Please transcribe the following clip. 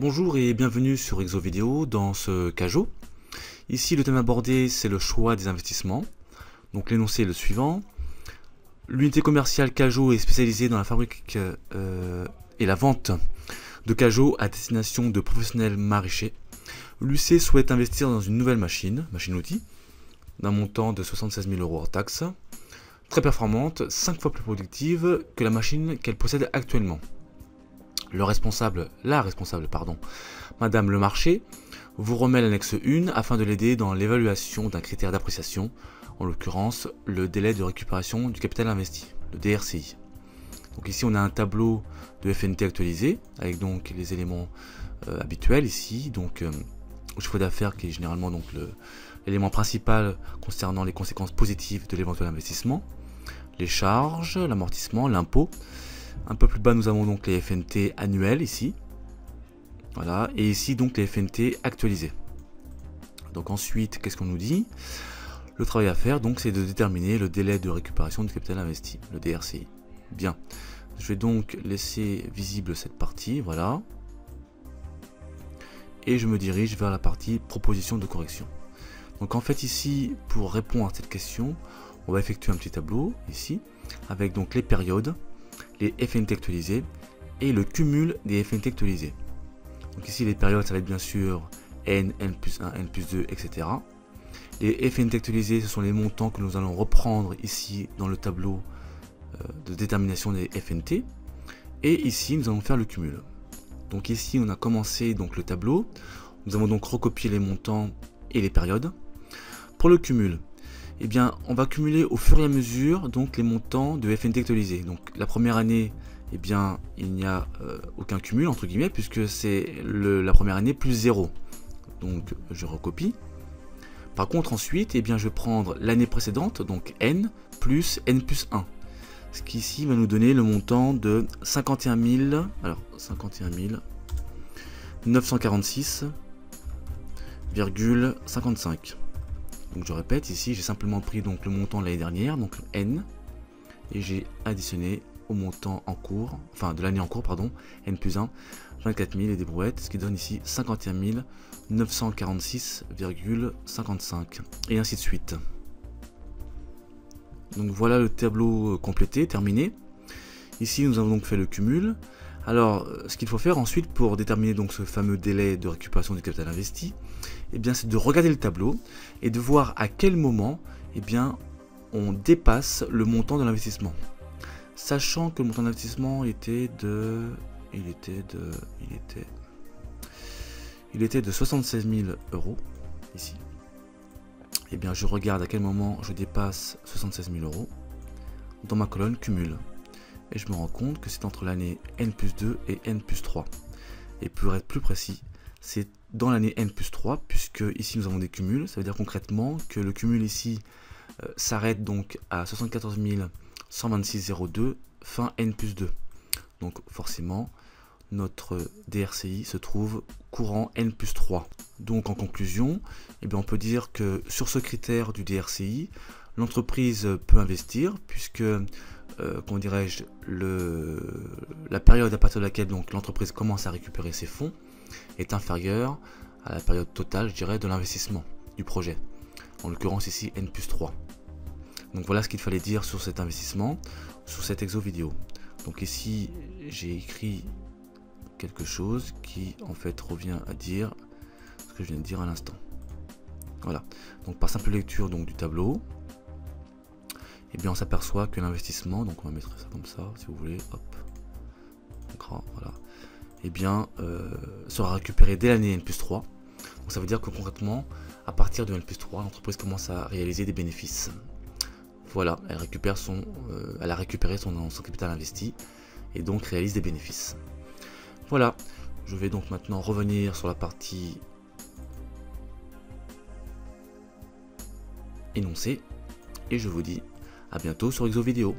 Bonjour et bienvenue sur Exovideo dans ce CAJO. Ici le thème abordé c'est le choix des investissements. Donc l'énoncé est le suivant. L'unité commerciale CAJO est spécialisée dans la fabrique et la vente de CAJO à destination de professionnels maraîchers. L'UC souhaite investir dans une nouvelle machine-outil, d'un montant de 76 000 € hors taxes, très performante, 5 fois plus productive que la machine qu'elle possède actuellement. La responsable, Madame Le Marché, vous remet l'annexe 1 afin de l'aider dans l'évaluation d'un critère d'appréciation, en l'occurrence le délai de récupération du capital investi, le DRCI. Donc ici on a un tableau de FNT actualisé avec donc les éléments habituels ici, donc le chiffre d'affaires qui est généralement donc l'élément principal concernant les conséquences positives de l'éventuel investissement, les charges, l'amortissement, l'impôt. Un peu plus bas nous avons donc les FNT annuels ici, voilà, et ici donc les FNT actualisés. Donc ensuite qu'est-ce qu'on nous dit? Le travail à faire donc c'est de déterminer le délai de récupération du capital investi, le DRCI. Bien, je vais donc laisser visible cette partie, voilà, et je me dirige vers la partie proposition de correction. Donc en fait ici, pour répondre à cette question, on va effectuer un petit tableau ici avec donc les périodes, les FNT actualisés et le cumul des FNT actualisés. Donc ici les périodes ça va être bien sûr N, N plus 1, N plus 2, etc. Les FNT actualisés ce sont les montants que nous allons reprendre ici dans le tableau de détermination des FNT. Et ici nous allons faire le cumul. Donc ici on a commencé donc le tableau. Nous avons donc recopié les montants et les périodes. Pour le cumul, eh bien, on va cumuler au fur et à mesure donc les montants de FNT actualisés. Donc la première année, eh bien, il n'y a aucun cumul entre guillemets puisque c'est la première année plus 0. Donc je recopie. Par contre ensuite, eh bien, je vais prendre l'année précédente, donc N plus 1. Ce qui ici va nous donner le montant de 51 946,55. Donc je répète, ici j'ai simplement pris donc le montant de l'année dernière, donc N, et j'ai additionné au montant en cours, enfin de l'année en cours, pardon, N plus 1, 24 000 et des brouettes, ce qui donne ici 51 946,55, et ainsi de suite. Donc voilà le tableau complété, terminé. Ici nous avons donc fait le cumul. Alors ce qu'il faut faire ensuite pour déterminer donc ce fameux délai de récupération du capital investi, eh bien c'est de regarder le tableau et de voir à quel moment eh bien, on dépasse le montant de l'investissement. Sachant que le montant d'investissement était de 76 000 € ici. Eh bien je regarde à quel moment je dépasse 76 000 € dans ma colonne cumul. Et je me rends compte que c'est entre l'année N plus 2 et N plus 3. Et pour être plus précis, c'est dans l'année N plus 3, puisque ici nous avons des cumuls. Ça veut dire concrètement que le cumul ici s'arrête donc à 74 126,02 fin N plus 2. Donc forcément, notre DRCI se trouve courant N plus 3. Donc en conclusion, eh bien, on peut dire que sur ce critère du DRCI, l'entreprise peut investir, puisque comment dirais-je, la période à partir de laquelle l'entreprise commence à récupérer ses fonds est inférieure à la période totale, je dirais, de l'investissement du projet. En l'occurrence ici N plus 3. Donc voilà ce qu'il fallait dire sur cet investissement, sur cette exo vidéo. Donc ici j'ai écrit quelque chose qui en fait revient à dire ce que je viens de dire à l'instant. Voilà. Donc par simple lecture donc du tableau, et bien on s'aperçoit que l'investissement, donc on va mettre ça comme ça si vous voulez, hop, voilà, et bien sera récupéré dès l'année N plus 3. Donc ça veut dire que concrètement, à partir de N plus 3, l'entreprise commence à réaliser des bénéfices. Voilà, elle a récupéré son capital investi et donc réalise des bénéfices. Voilà, je vais donc maintenant revenir sur la partie énoncée et je vous dis à bientôt sur Exovideo.